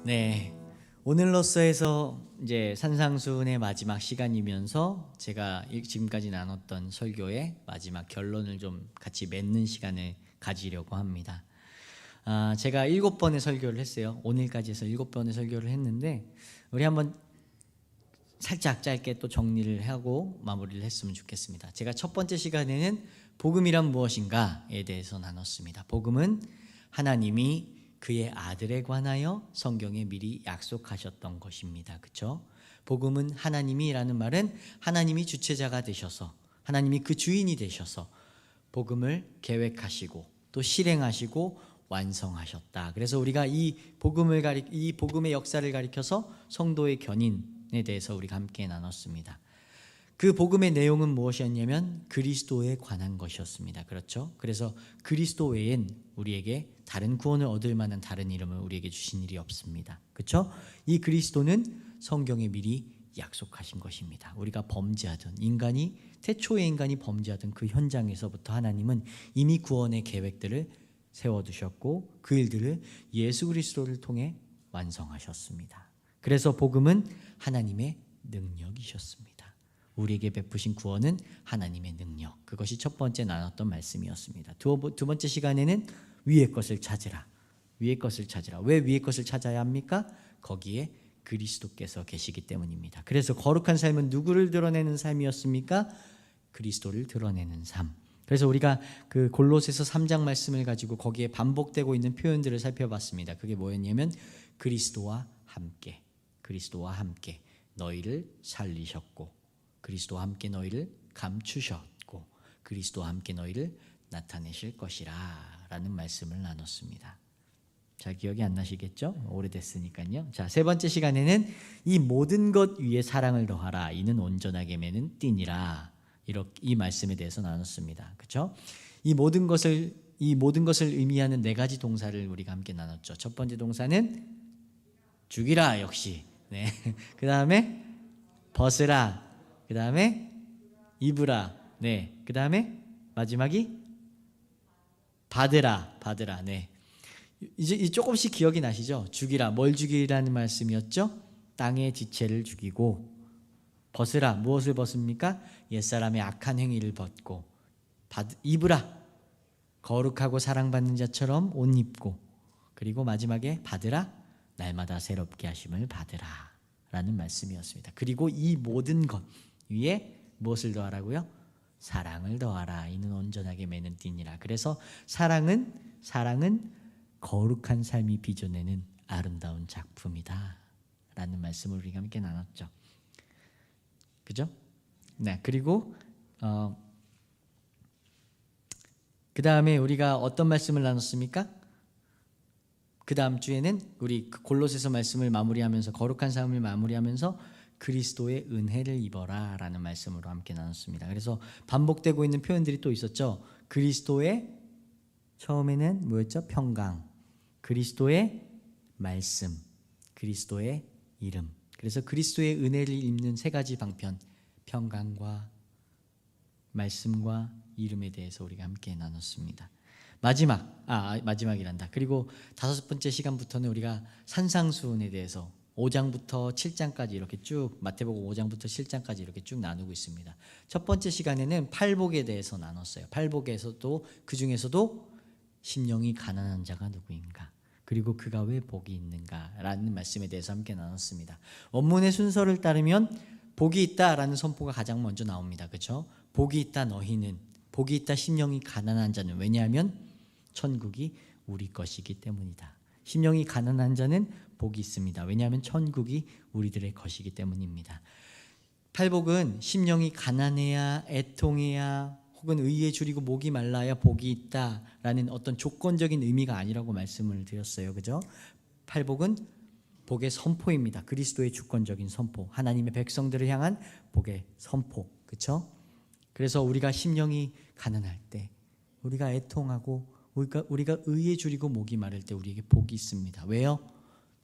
네, 오늘로서에서 이제 산상수훈의 마지막 시간이면서 제가 지금까지 나눴던 설교의 마지막 결론을 좀 같이 맺는 시간을 가지려고 합니다. 제가 7번의 설교를 했어요. 오늘까지 해서 7번의 설교를 했는데 우리 한번 살짝 짧게 또 정리를 하고 마무리를 했으면 좋겠습니다. 제가 첫 번째 시간에는 복음이란 무엇인가에 대해서 나눴습니다. 복음은 하나님이 그의 아들에 관하여 성경에 미리 약속하셨던 것입니다. 그렇죠? 복음은 하나님이라는 말은 하나님이 주체자가 되셔서 하나님이 그 주인이 되셔서 복음을 계획하시고 또 실행하시고 완성하셨다. 그래서 우리가 이 복음의 역사를 가리켜서 성도의 견인에 대해서 우리가 함께 나눴습니다. 그 복음의 내용은 무엇이었냐면 그리스도에 관한 것이었습니다. 그렇죠? 그래서 그리스도 외엔 우리에게 다른 구원을 얻을 만한 다른 이름을 우리에게 주신 일이 없습니다. 그렇죠? 이 그리스도는 성경에 미리 약속하신 것입니다. 우리가 범죄하던 태초의 인간이 범죄하던 그 현장에서부터 하나님은 이미 구원의 계획들을 세워두셨고 그 일들을 예수 그리스도를 통해 완성하셨습니다. 그래서 복음은 하나님의 능력이셨습니다. 우리에게 베푸신 구원은 하나님의 능력, 그것이 첫 번째 나눴던 말씀이었습니다. 두 번째 시간에는 위의 것을 찾으라. 위의 것을 찾으라. 왜 위의 것을 찾아야 합니까? 거기에 그리스도께서 계시기 때문입니다. 그래서 거룩한 삶은 누구를 드러내는 삶이었습니까? 그리스도를 드러내는 삶. 그래서 우리가 그 골로새서 3장 말씀을 가지고 거기에 반복되고 있는 표현들을 살펴봤습니다. 그게 뭐였냐면 그리스도와 함께 너희를 살리셨고 그리스도와 함께 너희를 감추셨고 그리스도와 함께 너희를 나타내실 것이라 라는 말씀을 나눴습니다. 잘 기억이 안 나시겠죠? 오래됐으니까요. 자, 세 번째 시간에는 이 모든 것 위에 사랑을 더하라. 이는 온전하게 매는 띠니라. 이 말씀에 대해서 나눴습니다. 그렇죠? 이 모든 것을 의미하는 네 가지 동사를 우리가 함께 나눴죠. 첫 번째 동사는 죽이라 역시. 네. 그 다음에 벗으라. 그 다음에 입으라. 네. 그 다음에 마지막이 받으라. 네. 이제 조금씩 기억이 나시죠? 죽이라. 뭘 죽이라는 말씀이었죠? 땅의 지체를 죽이고 벗으라. 무엇을 벗습니까? 옛사람의 악한 행위를 벗고 입으라. 거룩하고 사랑받는 자처럼 옷 입고 그리고 마지막에 받으라. 날마다 새롭게 하심을 받으라 라는 말씀이었습니다. 그리고 이 모든 것 위에 무엇을 더하라고요? 사랑을 더하라. 이는 온전하게 매는 띠니라. 그래서 사랑은 거룩한 삶이 빚어내는 아름다운 작품이다 라는 말씀을 우리가 함께 나눴죠. 그죠? 네. 그리고 그 다음에 우리가 어떤 말씀을 나눴습니까? 그 다음 주에는 우리 골로새서 말씀을 마무리하면서 거룩한 삶을 마무리하면서 그리스도의 은혜를 입어라 라는 말씀으로 함께 나눴습니다. 그래서 반복되고 있는 표현들이 또 있었죠. 그리스도의 처음에는 뭐였죠? 평강, 그리스도의 말씀, 그리스도의 이름. 그래서 그리스도의 은혜를 입는 세 가지 방편, 평강과 말씀과 이름에 대해서 우리가 함께 나눴습니다. 마지막이란다. 그리고 다섯 번째 시간부터는 우리가 산상수훈에 대해서 5장부터 7장까지 이렇게 쭉 마태복음 5장부터 7장까지 이렇게 쭉 나누고 있습니다. 첫 번째 시간에는 팔복에 대해서 나눴어요. 팔복에서도 그 중에서도 심령이 가난한 자가 누구인가? 그리고 그가 왜 복이 있는가라는 말씀에 대해서 함께 나눴습니다. 원문의 순서를 따르면 복이 있다라는 선포가 가장 먼저 나옵니다. 그렇죠? 복이 있다 너희는, 복이 있다 심령이 가난한 자는. 왜냐하면 천국이 우리 것이기 때문이다. 심령이 가난한 자는 복이 있습니다. 왜냐하면 천국이 우리들의 것이기 때문입니다. 팔복은 심령이 가난해야, 애통해야, 혹은 의에 줄이고 목이 말라야 복이 있다라는 어떤 조건적인 의미가 아니라고 말씀을 드렸어요. 그죠? 팔복은 복의 선포입니다. 그리스도의 주권적인 선포, 하나님의 백성들을 향한 복의 선포. 그렇죠? 그래서 우리가 심령이 가난할 때, 우리가 애통하고 우리가 의에 줄이고 목이 마를 때 우리에게 복이 있습니다. 왜요?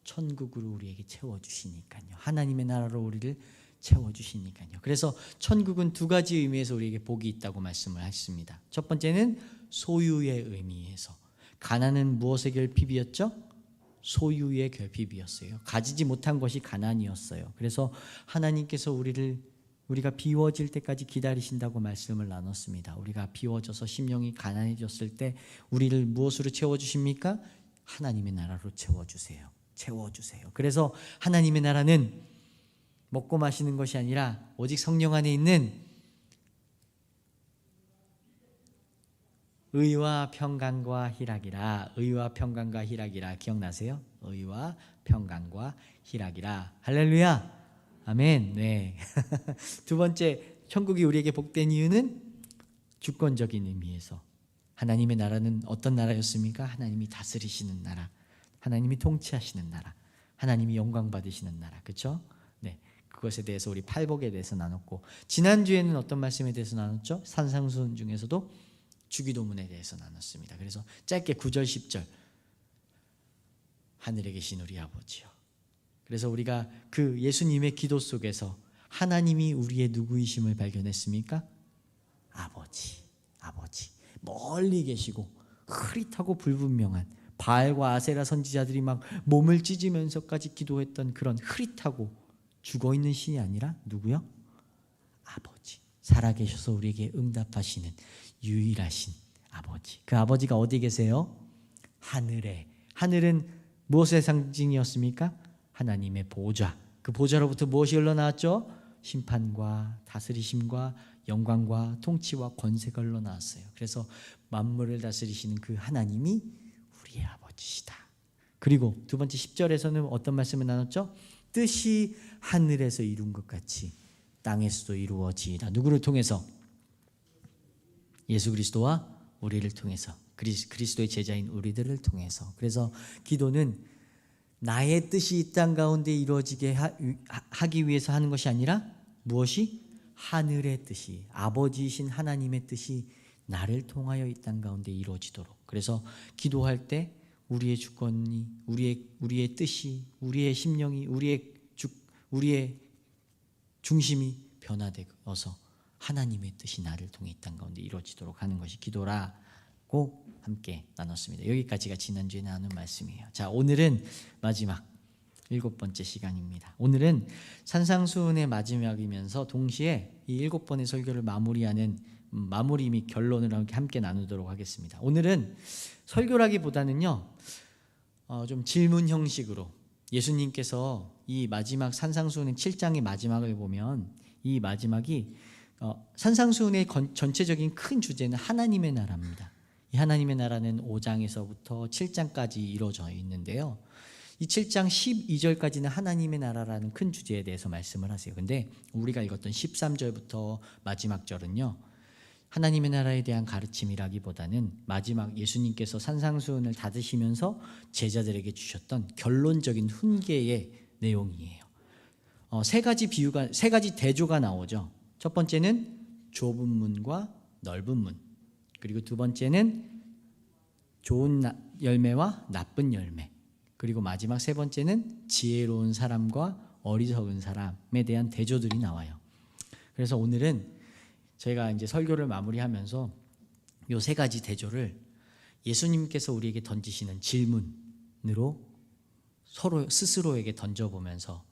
천국으로 우리에게 채워주시니까요. 하나님의 나라로 우리를 채워주시니까요. 그래서 천국은 두 가지 의미에서 우리에게 복이 있다고 말씀을 하십니다. 첫 번째는 소유의 의미에서. 가난은 무엇의 결핍이었죠? 소유의 결핍이었어요. 가지지 못한 것이 가난이었어요. 그래서 하나님께서 우리가 비워질 때까지 기다리신다고 말씀을 나눴습니다. 우리가 비워져서 심령이 가난해졌을 때 우리를 무엇으로 채워주십니까? 하나님의 나라로 채워주세요. 채워주세요. 그래서 하나님의 나라는 먹고 마시는 것이 아니라 오직 성령 안에 있는 의와 평강과 희락이라. 의와 평강과 희락이라. 기억나세요? 의와 평강과 희락이라. 할렐루야. 아멘. 네. 두 번째, 천국이 우리에게 복된 이유는 주권적인 의미에서 하나님의 나라는 어떤 나라였습니까? 하나님이 다스리시는 나라, 하나님이 통치하시는 나라, 하나님이 영광 받으시는 나라. 그렇죠? 네. 그것에 대해서 우리 팔복에 대해서 나눴고, 지난주에는 어떤 말씀에 대해서 나눴죠? 산상수훈 중에서도 주기도문에 대해서 나눴습니다. 그래서 짧게 9절 10절, 하늘에 계신 우리 아버지요. 그래서 우리가 그 예수님의 기도 속에서 하나님이 우리의 누구이심을 발견했습니까? 아버지. 멀리 계시고 흐릿하고 불분명한, 바알과 아세라 선지자들이 막 몸을 찢으면서까지 기도했던 그런 흐릿하고 죽어있는 신이 아니라 누구요? 아버지. 살아계셔서 우리에게 응답하시는 유일하신 아버지. 그 아버지가 어디 계세요? 하늘에. 하늘은 무엇의 상징이었습니까? 하나님의 보좌. 그 보좌로부터 무엇이 흘러나왔죠? 심판과 다스리심과 영광과 통치와 권세가 흘러나왔어요. 그래서 만물을 다스리시는 그 하나님이 우리의 아버지시다. 그리고 두 번째 10절에서는 어떤 말씀을 나눴죠? 뜻이 하늘에서 이룬 것 같이 땅에서도 이루어지이다. 누구를 통해서? 예수 그리스도와 우리를 통해서, 그리스도의 제자인 우리들을 통해서. 그래서 기도는 나의 뜻이 이 땅 가운데 이루어지게 하기 위해서 하는 것이 아니라 무엇이? 하늘의 뜻이, 아버지이신 하나님의 뜻이 나를 통하여 이 땅 가운데 이루어지도록. 그래서 기도할 때 우리의 주권이, 우리의 뜻이, 우리의 심령이, 우리의 중심이 변화되어서 하나님의 뜻이 나를 통해 이 땅 가운데 이루어지도록 하는 것이 기도라고 함께 나눴습니다. 여기까지가 지난주에 나눈 말씀이에요. 자, 오늘은 마지막 7번째 시간입니다. 오늘은 산상수훈의 마지막이면서 동시에 이 7번의 설교를 마무리하는 마무리 및 결론을 함께 나누도록 하겠습니다. 오늘은 설교라기보다는요, 좀 질문 형식으로, 예수님께서 이 마지막 산상수훈의 7장의 마지막을 보면 이 마지막이 산상수훈의 전체적인 큰 주제는 하나님의 나라입니다. 이 하나님의 나라는 5장에서부터 7장까지 이루어져 있는데요, 이 7장 12절까지는 하나님의 나라라는 큰 주제에 대해서 말씀을 하세요. 근데 우리가 읽었던 13절부터 마지막 절은요, 하나님의 나라에 대한 가르침이라기보다는 마지막 예수님께서 산상수훈을 닫으시면서 제자들에게 주셨던 결론적인 훈계의 내용이에요. 세 가지 대조가 나오죠. 첫 번째는 좁은 문과 넓은 문, 그리고 두 번째는 좋은 열매와 나쁜 열매, 그리고 마지막 세 번째는 지혜로운 사람과 어리석은 사람에 대한 대조들이 나와요. 그래서 오늘은 제가 이제 설교를 마무리하면서 이 세 가지 대조를 예수님께서 우리에게 던지시는 질문으로 서로 스스로에게 던져보면서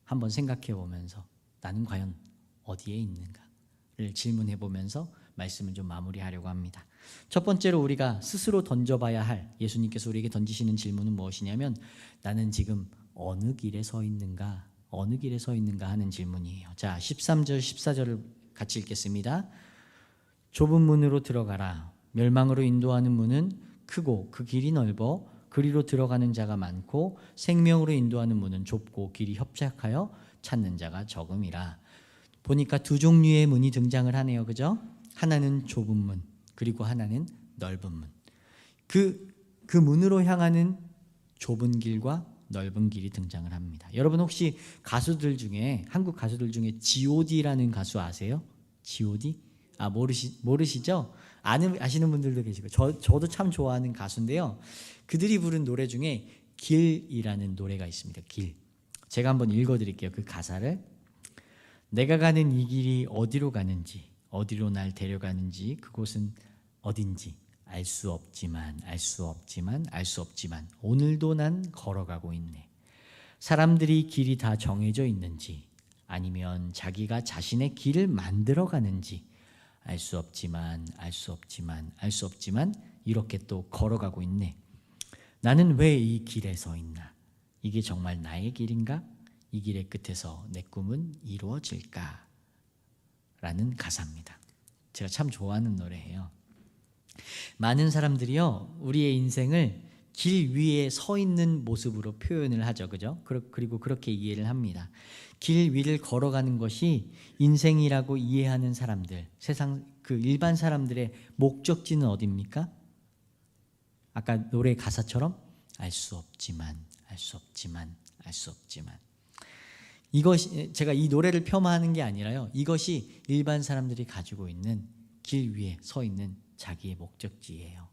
한번 생각해 보면서 나는 과연 어디에 있는가를 질문해 보면서 말씀을 좀 마무리하려고 합니다. 첫 번째로 우리가 스스로 던져봐야 할, 예수님께서 우리에게 던지시는 질문은 무엇이냐면, 나는 지금 어느 길에 서 있는가 하는 질문이에요. 자, 13절 14절을 같이 읽겠습니다. 좁은 문으로 들어가라. 멸망으로 인도하는 문은 크고 그 길이 넓어 그리로 들어가는 자가 많고 생명으로 인도하는 문은 좁고 길이 협착하여 찾는 자가 적음이라. 보니까 두 종류의 문이 등장을 하네요. 그죠? 하나는 좁은 문, 그리고 하나는 넓은 문. 그 문으로 향하는 좁은 길과 넓은 길이 등장을 합니다. 여러분 혹시 가수들 중에, 한국 가수들 중에 G.O.D라는 가수 아세요? G.O.D? 모르시죠? 아시는 분들도 계시고, 저도 참 좋아하는 가수인데요, 그들이 부른 노래 중에 길이라는 노래가 있습니다. 길. 제가 한번 읽어드릴게요. 그 가사를. 내가 가는 이 길이 어디로 가는지, 어디로 날 데려가는지, 그곳은 어딘지 알 수 없지만, 알 수 없지만, 알 수 없지만 오늘도 난 걸어가고 있네. 사람들이 길이 다 정해져 있는지 아니면 자기가 자신의 길을 만들어 가는지 알 수 없지만, 알 수 없지만, 알 수 없지만 이렇게 또 걸어가고 있네. 나는 왜 이 길에 서 있나? 이게 정말 나의 길인가? 이 길의 끝에서 내 꿈은 이루어질까? 라는 가사입니다. 제가 참 좋아하는 노래예요. 많은 사람들이요, 우리의 인생을 길 위에 서 있는 모습으로 표현을 하죠. 그죠? 그리고 그렇게 이해를 합니다. 길 위를 걸어가는 것이 인생이라고 이해하는 사람들, 세상 그 일반 사람들의 목적지는 어디입니까? 아까 노래 가사처럼 알 수 없지만, 알 수 없지만, 알 수 없지만. 이것이 제가 이 노래를 폄하하는 게 아니라요. 이것이 일반 사람들이 가지고 있는 길 위에 서 있는 자기의 목적지예요.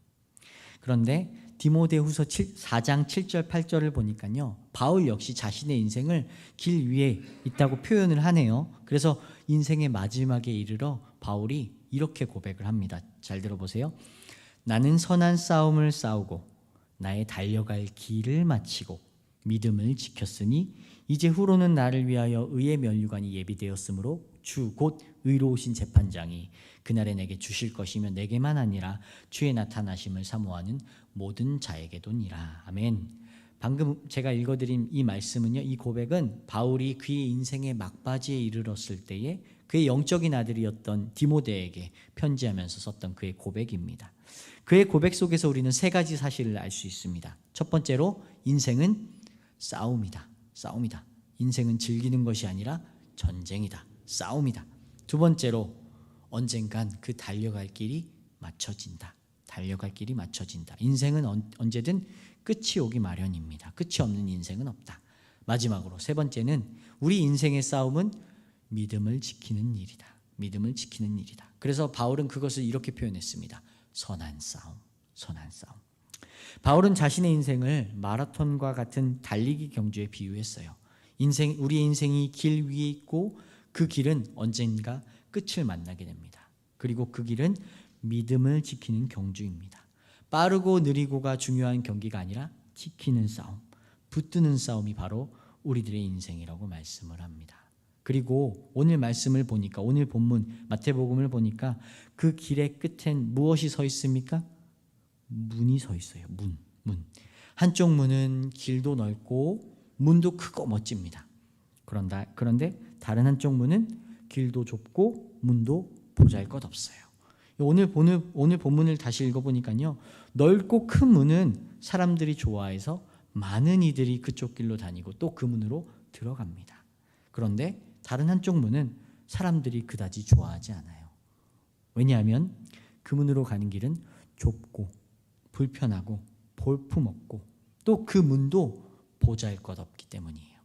그런데 디모데후서 4장 7절 8절을 보니까요. 바울 역시 자신의 인생을 길 위에 있다고 표현을 하네요. 그래서 인생의 마지막에 이르러 바울이 이렇게 고백을 합니다. 잘 들어보세요. 나는 선한 싸움을 싸우고 나의 달려갈 길을 마치고 믿음을 지켰으니 이제 후로는 나를 위하여 의의 면류관이 예비되었으므로 주 곧 의로우신 재판장이 그날에 내게 주실 것이며 내게만 아니라 주의 나타나심을 사모하는 모든 자에게도니라. 아멘. 방금 제가 읽어드린 이 말씀은요, 이 고백은 바울이 그의 인생의 막바지에 이르렀을 때에 그의 영적인 아들이었던 디모데에게 편지하면서 썼던 그의 고백입니다. 그의 고백 속에서 우리는 세 가지 사실을 알 수 있습니다. 첫 번째로 인생은 싸움이다. 싸움이다. 인생은 즐기는 것이 아니라 전쟁이다. 싸움이다. 두 번째로 언젠간 그 달려갈 길이 맞춰진다. 달려갈 길이 맞춰진다. 인생은 언제든 끝이 오기 마련입니다. 끝이 없는 인생은 없다. 마지막으로 세 번째는 우리 인생의 싸움은 믿음을 지키는 일이다. 믿음을 지키는 일이다. 그래서 바울은 그것을 이렇게 표현했습니다. 선한 싸움, 선한 싸움. 바울은 자신의 인생을 마라톤과 같은 달리기 경주에 비유했어요. 우리의 인생이 길 위에 있고 그 길은 언젠가 끝을 만나게 됩니다. 그리고 그 길은 믿음을 지키는 경주입니다. 빠르고 느리고가 중요한 경기가 아니라 지키는 싸움, 붙드는 싸움이 바로 우리들의 인생이라고 말씀을 합니다. 그리고 오늘 말씀을 보니까, 오늘 본문 마태복음을 보니까 그 길의 끝엔 무엇이 서 있습니까? 문이 서 있어요. 문. 한쪽 문은 길도 넓고 문도 크고 멋집니다. 그런데 다른 한쪽 문은 길도 좁고 문도 보잘것없어요. 오늘 본문을 다시 읽어보니까요, 넓고 큰 문은 사람들이 좋아해서 많은 이들이 그쪽 길로 다니고 또 그 문으로 들어갑니다. 그런데 다른 한쪽 문은 사람들이 그다지 좋아하지 않아요. 왜냐하면 그 문으로 가는 길은 좁고 불편하고 볼품없고 또 그 문도 보잘것없기 때문이에요.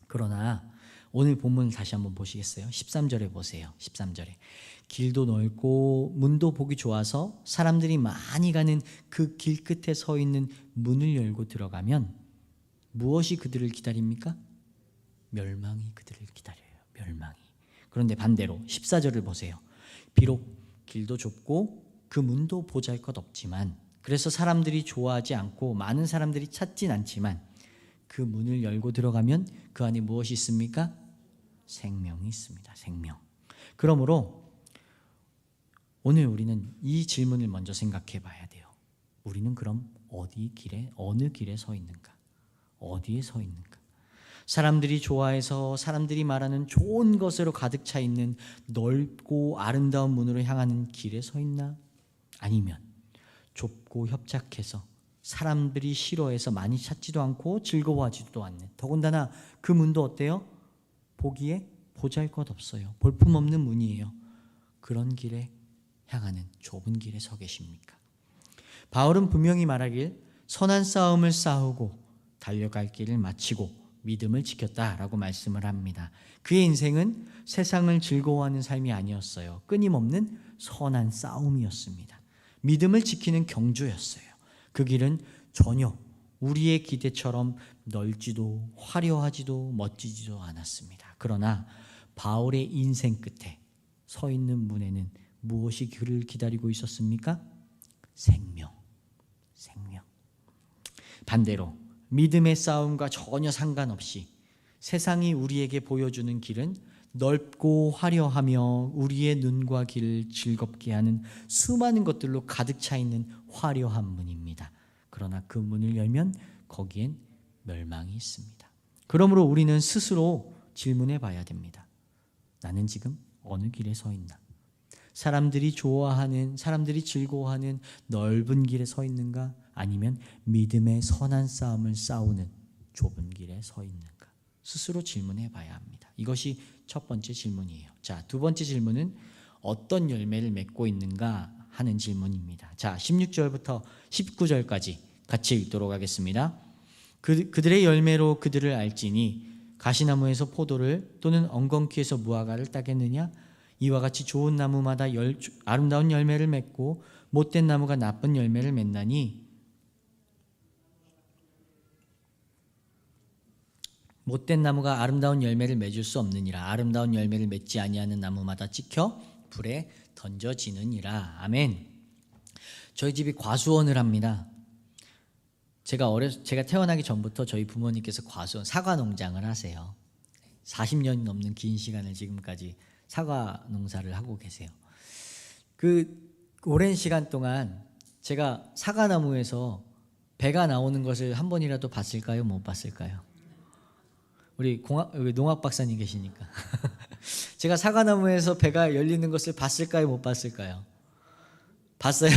그러나 오늘 본문을 다시 한번 보시겠어요? 13절에 보세요. 13절에 길도 넓고 문도 보기 좋아서 사람들이 많이 가는 그 길 끝에 서 있는 문을 열고 들어가면 무엇이 그들을 기다립니까? 멸망이 그들을 기다려요. 멸망이. 그런데 반대로 14절을 보세요. 비록 길도 좁고 그 문도 보잘것없지만, 그래서 사람들이 좋아하지 않고 많은 사람들이 찾진 않지만 그 문을 열고 들어가면 그 안에 무엇이 있습니까? 생명이 있습니다. 생명. 그러므로 오늘 우리는 이 질문을 먼저 생각해 봐야 돼요. 우리는 그럼 어느 길에 서 있는가? 어디에 서 있는가? 사람들이 좋아해서 사람들이 말하는 좋은 것으로 가득 차 있는 넓고 아름다운 문으로 향하는 길에 서 있나? 아니면 좁고 협착해서 사람들이 싫어해서 많이 찾지도 않고 즐거워하지도 않는, 더군다나 그 문도 어때요? 보기에 보잘것없어요. 볼품없는 문이에요. 그런 길에 향하는 좁은 길에 서 계십니까? 바울은 분명히 말하길 선한 싸움을 싸우고 달려갈 길을 마치고 믿음을 지켰다라고 말씀을 합니다. 그의 인생은 세상을 즐거워하는 삶이 아니었어요. 끊임없는 선한 싸움이었습니다. 믿음을 지키는 경주였어요. 그 길은 전혀 우리의 기대처럼 넓지도 화려하지도 멋지지도 않았습니다. 그러나 바울의 인생 끝에 서 있는 문에는 무엇이 그를 기다리고 있었습니까? 생명. 반대로 믿음의 싸움과 전혀 상관없이 세상이 우리에게 보여주는 길은 넓고 화려하며 우리의 눈과 귀를 즐겁게 하는 수많은 것들로 가득 차 있는 화려한 문입니다. 그러나 그 문을 열면 거기엔 멸망이 있습니다. 그러므로 우리는 스스로 질문해 봐야 됩니다. 나는 지금 어느 길에 서 있나? 사람들이 좋아하는, 사람들이 즐거워하는 넓은 길에 서 있는가? 아니면 믿음의 선한 싸움을 싸우는 좁은 길에 서 있는가? 스스로 질문해 봐야 합니다. 이것이 첫 번째 질문이에요. 자, 두 번째 질문은 어떤 열매를 맺고 있는가 하는 질문입니다. 자, 16절부터 19절까지 같이 읽도록 하겠습니다. 그들의 열매로 그들을 알지니 가시나무에서 포도를 또는 엉겅퀴에서 무화과를 따겠느냐? 이와 같이 좋은 나무마다 아름다운 열매를 맺고 못된 나무가 나쁜 열매를 맺나니 못된 나무가 아름다운 열매를 맺을 수 없느니라. 아름다운 열매를 맺지 아니하는 나무마다 찍혀 불에 던져지느니라. 아멘. 저희 집이 과수원을 합니다. 제가 태어나기 전부터 저희 부모님께서 과수원, 사과 농장을 하세요. 40년이 넘는 긴 시간을 지금까지 사과 농사를 하고 계세요. 그 오랜 시간 동안 제가 사과나무에서 배가 나오는 것을 한 번이라도 봤을까요? 못 봤을까요? 우리 농학 박사님 계시니까 제가 사과나무에서 배가 열리는 것을 봤을까요? 못 봤을까요? 봤어요.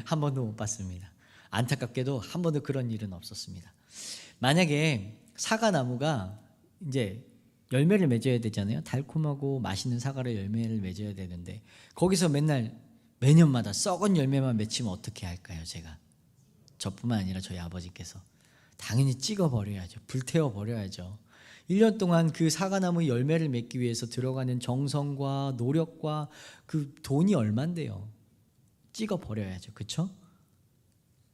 한 번도 못 봤습니다. 안타깝게도 한 번도 그런 일은 없었습니다. 만약에 사과나무가 이제 열매를 맺어야 되잖아요. 달콤하고 맛있는 사과를 열매를 맺어야 되는데 거기서 매년마다 썩은 열매만 맺히면 어떻게 할까요? 제가 저뿐만 아니라 저희 아버지께서 당연히 찍어버려야죠. 불태워버려야죠. 1년 동안 그 사과나무 열매를 맺기 위해서 들어가는 정성과 노력과 그 돈이 얼만데요. 찍어버려야죠. 그렇죠?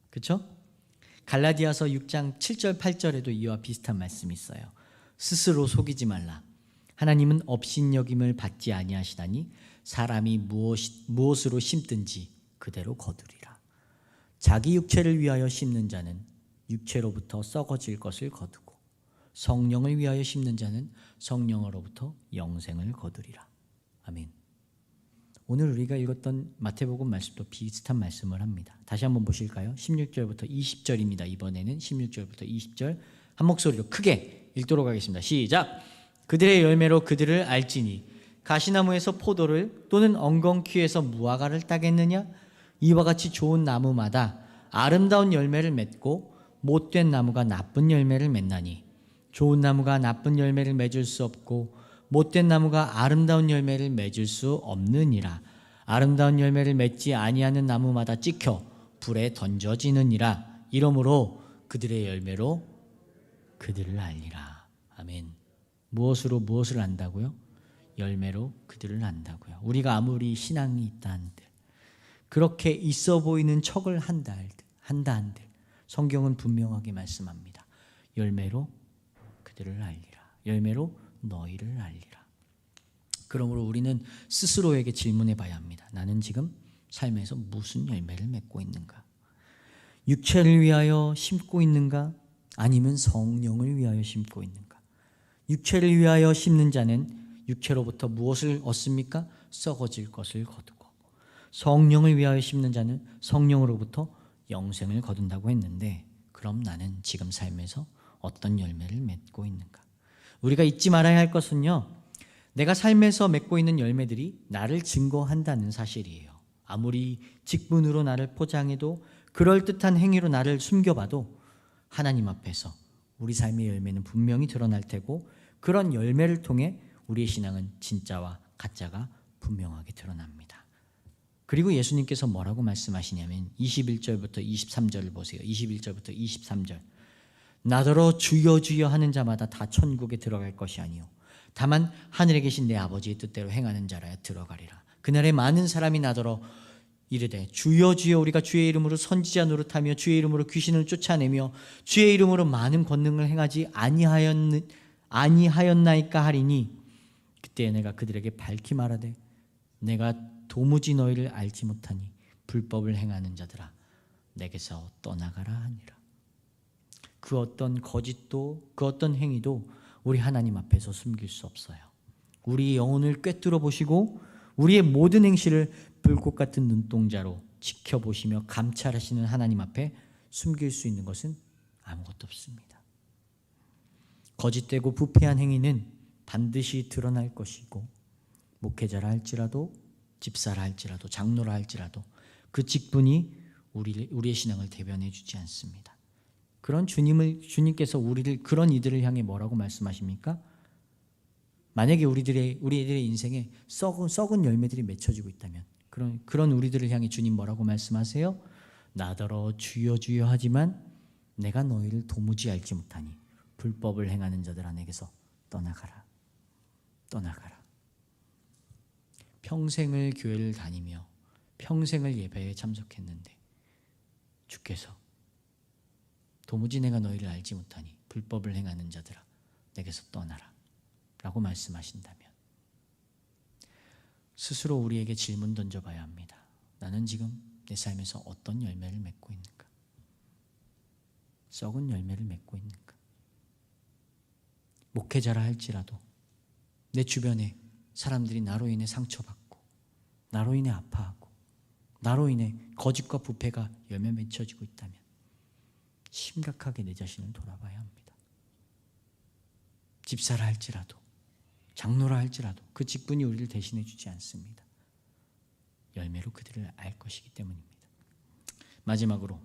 그렇죠? 갈라디아서 6장 7절 8절에도 이와 비슷한 말씀이 있어요. 스스로 속이지 말라. 하나님은 업신여김을 받지 아니하시다니 사람이 무엇으로 심든지 그대로 거두리라. 자기 육체를 위하여 심는 자는 육체로부터 썩어질 것을 거두고 성령을 위하여 심는 자는 성령으로부터 영생을 거두리라. 아멘. 오늘 우리가 읽었던 마태복음 말씀도 비슷한 말씀을 합니다. 다시 한번 보실까요? 16절부터 20절입니다. 이번에는 16절부터 20절 한 목소리로 크게 읽도록 하겠습니다. 시작. 그들의 열매로 그들을 알지니 가시나무에서 포도를 또는 엉겅퀴에서 무화과를 따겠느냐? 이와 같이 좋은 나무마다 아름다운 열매를 맺고 못된 나무가 나쁜 열매를 맺나니 좋은 나무가 나쁜 열매를 맺을 수 없고 못된 나무가 아름다운 열매를 맺을 수 없느니라. 아름다운 열매를 맺지 아니하는 나무마다 찍혀 불에 던져지느니라. 이러므로 그들의 열매로 그들을 알리라. 아멘. 무엇을 안다고요? 열매로 그들을 안다고요. 우리가 아무리 신앙이 있다 한들 그렇게 있어 보이는 척을 한다 한들 성경은 분명하게 말씀합니다. 열매로 그들을 알리라. 열매로 너희를 알리라. 그러므로 우리는 스스로에게 질문해 봐야 합니다. 나는 지금 삶에서 무슨 열매를 맺고 있는가? 육체를 위하여 심고 있는가? 아니면 성령을 위하여 심고 있는가? 육체를 위하여 심는 자는 육체로부터 무엇을 얻습니까? 썩어질 것을 거두고 성령을 위하여 심는 자는 성령으로부터 영생을 거둔다고 했는데 그럼 나는 지금 삶에서 어떤 열매를 맺고 있는가? 우리가 잊지 말아야 할 것은요, 내가 삶에서 맺고 있는 열매들이 나를 증거한다는 사실이에요. 아무리 직분으로 나를 포장해도 그럴듯한 행위로 나를 숨겨봐도 하나님 앞에서 우리 삶의 열매는 분명히 드러날 테고 그런 열매를 통해 우리의 신앙은 진짜와 가짜가 분명하게 드러납니다. 그리고 예수님께서 뭐라고 말씀하시냐면 21절부터 23절을 보세요. 21절부터 23절. 나더러 주여 주여 하는 자마다 다 천국에 들어갈 것이 아니요 다만 하늘에 계신 내 아버지의 뜻대로 행하는 자라야 들어가리라. 그날에 많은 사람이 나더러 이르되 주여 주여 우리가 주의 이름으로 선지자 노릇하며 주의 이름으로 귀신을 쫓아내며 주의 이름으로 많은 권능을 행하지 아니하였나이까 하리니 그때 내가 그들에게 밝히 말하되 내가 도무지 너희를 알지 못하니 불법을 행하는 자들아 내게서 떠나가라 하니라. 그 어떤 거짓도 그 어떤 행위도 우리 하나님 앞에서 숨길 수 없어요. 우리 영혼을 꿰뚫어 보시고 우리의 모든 행실을 불꽃 같은 눈동자로 지켜보시며 감찰하시는 하나님 앞에 숨길 수 있는 것은 아무것도 없습니다. 거짓되고 부패한 행위는 반드시 드러날 것이고 목회자라 할지라도 집사라 할지라도 장로라 할지라도 그 직분이 우리의 신앙을 대변해 주지 않습니다. 그런 주님께서 그런 이들을 향해 뭐라고 말씀하십니까? 만약에 우리들의 인생에 썩은 열매들이 맺혀지고 있다면 그런 우리들을 향해 주님 뭐라고 말씀하세요? 나더러 주여 주여 하지만 내가 너희를 도무지 알지 못하니 불법을 행하는 자들아 내게서 떠나가라. 떠나가라. 평생을 교회를 다니며 평생을 예배에 참석했는데 주께서 도무지 내가 너희를 알지 못하니 불법을 행하는 자들아 내게서 떠나라 라고 말씀하신다면 스스로 우리에게 질문 던져봐야 합니다. 나는 지금 내 삶에서 어떤 열매를 맺고 있는가? 썩은 열매를 맺고 있는가? 목회자라 할지라도 내 주변에 사람들이 나로 인해 상처받고 나로 인해 아파하고 나로 인해 거짓과 부패가 열매 맺혀지고 있다면 심각하게 내 자신을 돌아봐야 합니다. 집사라 할지라도 장로라 할지라도 그 직분이 우리를 대신해 주지 않습니다. 열매로 그들을 알 것이기 때문입니다. 마지막으로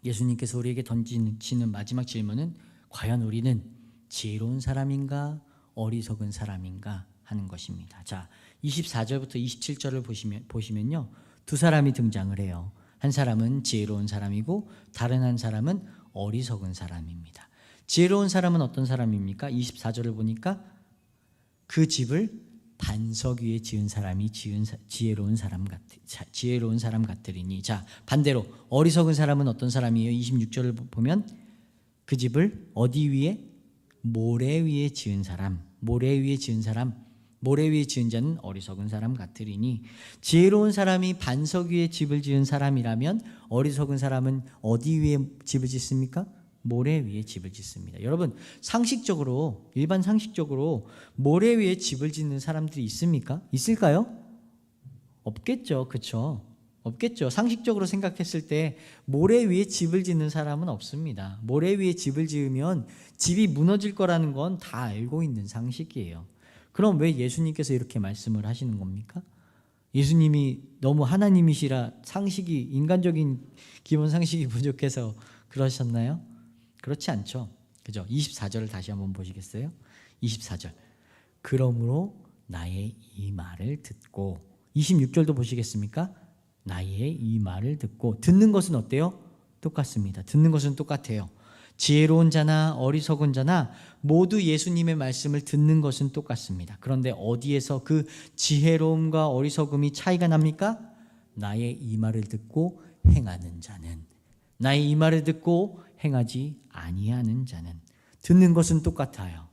예수님께서 우리에게 던지는 마지막 질문은 과연 우리는 지혜로운 사람인가 어리석은 사람인가 하는 것입니다. 자, 24절부터 27절을 보시면요. 두 사람이 등장을 해요. 한 사람은 지혜로운 사람이고 다른 한 사람은 어리석은 사람입니다. 지혜로운 사람은 어떤 사람입니까? 24절을 보니까 그 집을 반석 위에 지은 사람이 지혜로운 사람 같으리니. 자, 반대로 어리석은 사람은 어떤 사람이에요? 26절을 보면 그 집을 어디 위에? 모래 위에 지은 사람. 모래 위에 지은 자는 어리석은 사람 같으리니. 지혜로운 사람이 반석 위에 집을 지은 사람이라면 어리석은 사람은 어디 위에 집을 짓습니까? 모래 위에 집을 짓습니다. 여러분, 일반 상식적으로 모래 위에 집을 짓는 사람들이 있습니까? 있을까요? 없겠죠. 그렇죠? 없겠죠. 상식적으로 생각했을 때 모래 위에 집을 짓는 사람은 없습니다. 모래 위에 집을 지으면 집이 무너질 거라는 건 다 알고 있는 상식이에요. 그럼 왜 예수님께서 이렇게 말씀을 하시는 겁니까? 예수님이 너무 하나님이시라 인간적인 기본 상식이 부족해서 그러셨나요? 그렇지 않죠. 그죠? 24절을 다시 한번 보시겠어요? 24절. 그러므로 나의 이 말을 듣고 26절도 보시겠습니까? 나의 이 말을 듣고. 듣는 것은 어때요? 똑같습니다. 듣는 것은 똑같아요. 지혜로운 자나 어리석은 자나 모두 예수님의 말씀을 듣는 것은 똑같습니다. 그런데 어디에서 그 지혜로움과 어리석음이 차이가 납니까? 나의 이 말을 듣고 행하는 자는, 나의 이 말을 듣고 행하지 아니하는 자는. 듣는 것은 똑같아요.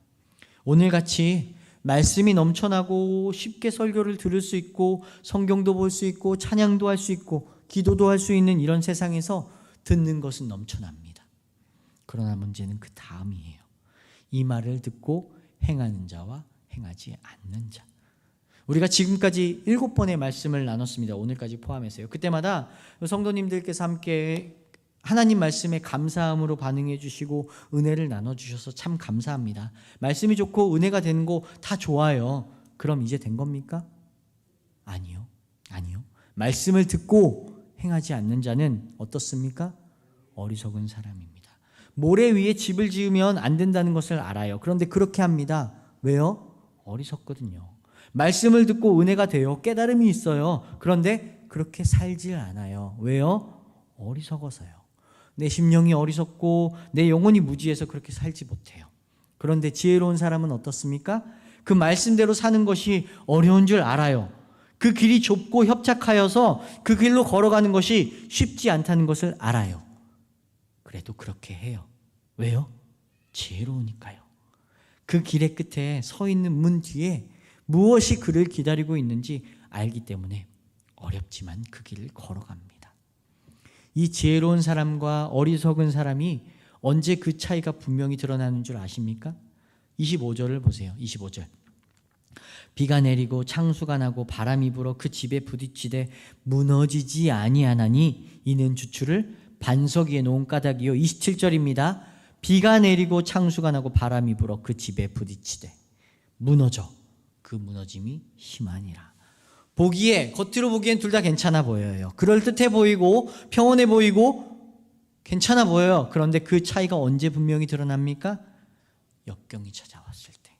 오늘같이 말씀이 넘쳐나고 쉽게 설교를 들을 수 있고 성경도 볼 수 있고 찬양도 할 수 있고 기도도 할 수 있는 이런 세상에서 듣는 것은 넘쳐납니다. 그러나 문제는 그 다음이에요. 이 말을 듣고 행하는 자와 행하지 않는 자. 우리가 지금까지 7번의 말씀을 나눴습니다. 오늘까지 포함해서요. 그때마다 성도님들께서 함께 하나님 말씀에 감사함으로 반응해 주시고 은혜를 나눠주셔서 참 감사합니다. 말씀이 좋고 은혜가 되는 거 다 좋아요. 그럼 이제 된 겁니까? 아니요. 말씀을 듣고 행하지 않는 자는 어떻습니까? 어리석은 사람입니다. 모래 위에 집을 지으면 안 된다는 것을 알아요. 그런데 그렇게 합니다. 왜요? 어리석거든요. 말씀을 듣고 은혜가 돼요. 깨달음이 있어요. 그런데 그렇게 살질 않아요. 왜요? 어리석어서요. 내 심령이 어리석고 내 영혼이 무지해서 그렇게 살지 못해요. 그런데 지혜로운 사람은 어떻습니까? 그 말씀대로 사는 것이 어려운 줄 알아요. 그 길이 좁고 협착하여서 그 길로 걸어가는 것이 쉽지 않다는 것을 알아요. 그래도 그렇게 해요. 왜요? 지혜로우니까요. 그 길의 끝에 서 있는 문 뒤에 무엇이 그를 기다리고 있는지 알기 때문에 어렵지만 그 길을 걸어갑니다. 이 지혜로운 사람과 어리석은 사람이 언제 그 차이가 분명히 드러나는 줄 아십니까? 25절을 보세요. 25절. 비가 내리고 창수가 나고 바람이 불어 그 집에 부딪히되 무너지지 아니하나니 이는 주추를 반석 위에 놓은 까닭이요. 27절입니다. 비가 내리고 창수가 나고 바람이 불어 그 집에 부딪히되 무너져 그 무너짐이 심하니라. 겉으로 보기엔 둘 다 괜찮아 보여요. 그럴듯해 보이고 평온해 보이고 괜찮아 보여요. 그런데 그 차이가 언제 분명히 드러납니까? 역경이 찾아왔을 때,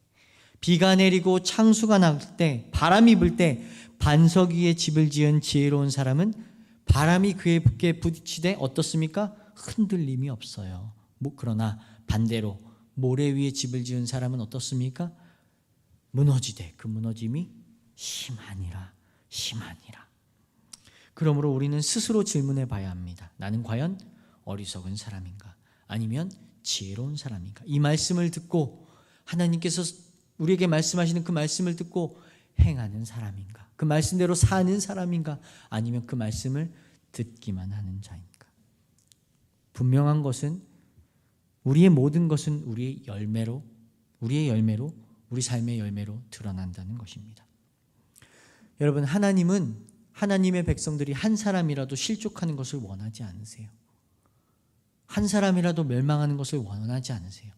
비가 내리고 창수가 날 때, 바람이 불 때, 반석 위에 집을 지은 지혜로운 사람은 바람이 그에게 부딪히되 어떻습니까? 흔들림이 없어요. 그러나 반대로 모래 위에 집을 지은 사람은 어떻습니까? 무너지되 그 무너짐이 심하니라. 그러므로 우리는 스스로 질문해 봐야 합니다. 나는 과연 어리석은 사람인가? 아니면 지혜로운 사람인가? 이 말씀을 듣고 하나님께서 우리에게 말씀하시는 그 말씀을 듣고 행하는 사람인가? 그 말씀대로 사는 사람인가? 아니면 그 말씀을 듣기만 하는 자인가? 분명한 것은 우리의 모든 것은 우리의 열매로 우리 삶의 열매로 드러난다는 것입니다. 여러분, 하나님은 하나님의 백성들이 한 사람이라도 실족하는 것을 원하지 않으세요. 한 사람이라도 멸망하는 것을 원하지 않으세요.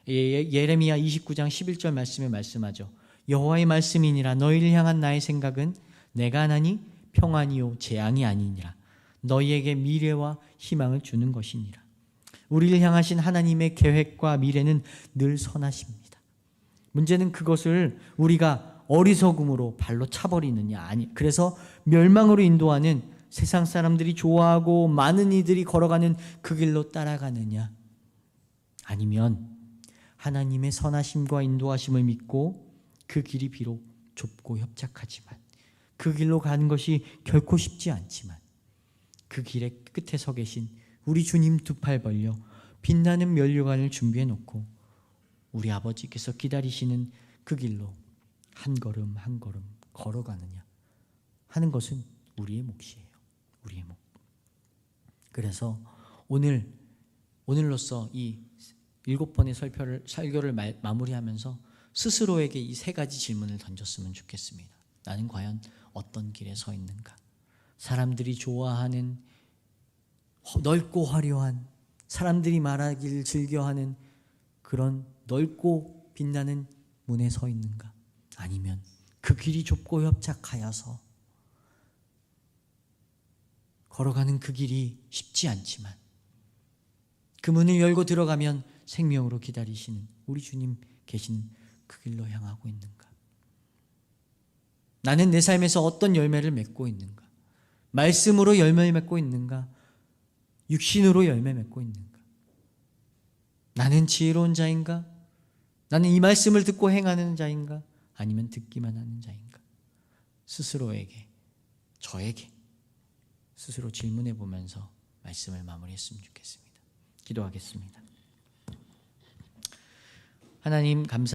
예레미야 29장 11절 말씀에 말씀하죠. 여호와의 말씀이니라 너희를 향한 나의 생각은 내가 하나니 평안이요 재앙이 아니니라 너희에게 미래와 희망을 주는 것이니라. 우리를 향하신 하나님의 계획과 미래는 늘 선하십니다. 문제는 그것을 우리가 어리석음으로 발로 차버리느냐, 그래서 멸망으로 인도하는 세상 사람들이 좋아하고 많은 이들이 걸어가는 그 길로 따라가느냐, 아니면 하나님의 선하심과 인도하심을 믿고 그 길이 비록 좁고 협착하지만, 그 길로 가는 것이 결코 쉽지 않지만 그 길의 끝에 서 계신 우리 주님 두 팔 벌려 빛나는 면류관을 준비해 놓고 우리 아버지께서 기다리시는 그 길로 한 걸음 한 걸음 걸어가느냐 하는 것은 우리의 몫이에요. 우리의 몫. 그래서 오늘로써 이 7번의 설교를 마무리하면서 스스로에게 이 3가지 질문을 던졌으면 좋겠습니다. 나는 과연 어떤 길에 서 있는가? 사람들이 좋아하는 넓고 화려한, 사람들이 말하기를 즐겨하는 그런 넓고 빛나는 문에 서 있는가? 아니면 그 길이 좁고 협착하여서 걸어가는 그 길이 쉽지 않지만 그 문을 열고 들어가면 생명으로 기다리시는 우리 주님 계신 그 길로 향하고 있는가? 나는 내 삶에서 어떤 열매를 맺고 있는가? 말씀으로 열매를 맺고 있는가? 육신으로 열매 맺고 있는가? 나는 지혜로운 자인가? 나는 이 말씀을 듣고 행하는 자인가? 아니면 듣기만 하는 자인가? 스스로에게, 저에게 스스로 질문해 보면서 말씀을 마무리했으면 좋겠습니다. 기도하겠습니다. 하나님 감사